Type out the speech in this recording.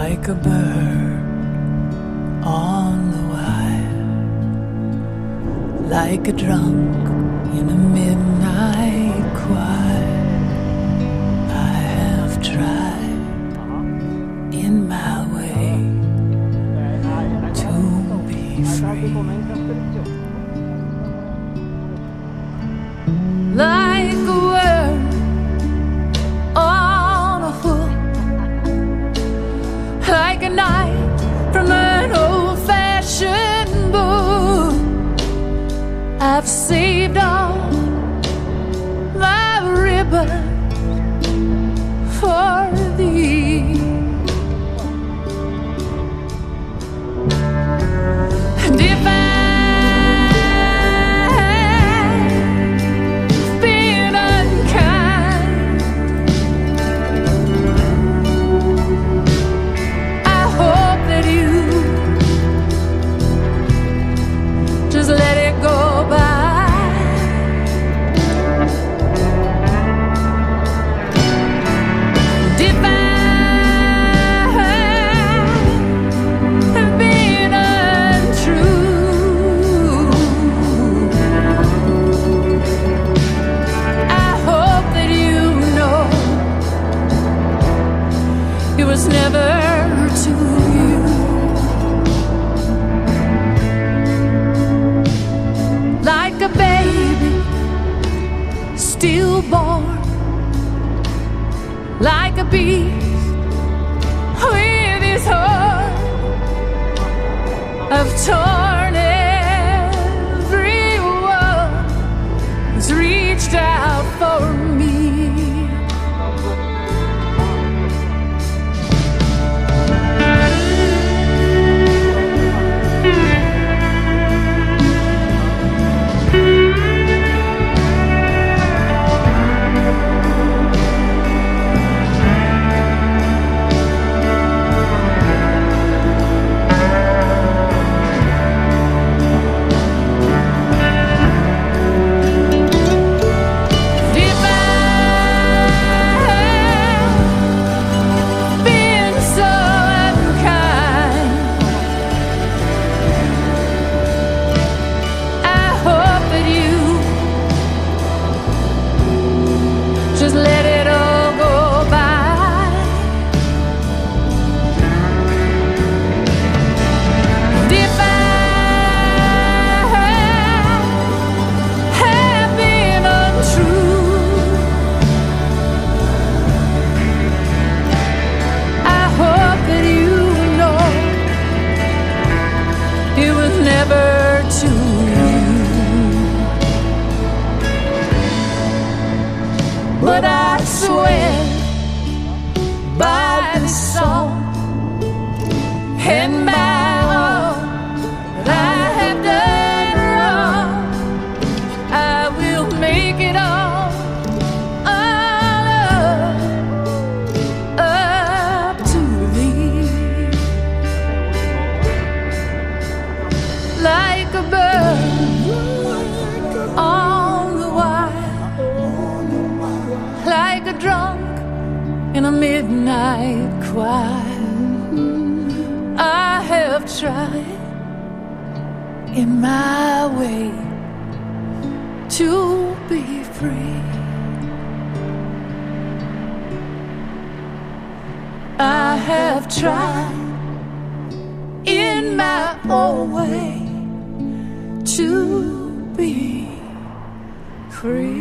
like a bird on the wire, like a drunk in a midnight choir. I have tried in my way to be free, like a word on a hook, like a knife from an old-fashioned book. I've saved all my ribbons for thee, and if I've been unkind, I hope that you just let it go by. Was never to you, like a baby stillborn, like a beast with his heart. I've torn everyone who's reached out for me. Just let it all go by. And if I have been untrue, I hope that you know it was never to you. But I swear by the song and by all that I have done wrong, I will make it all up to thee, like a bird on the wire, like a drunk in a midnight choir. I have tried in my way to be free. I have tried in my own way to be free.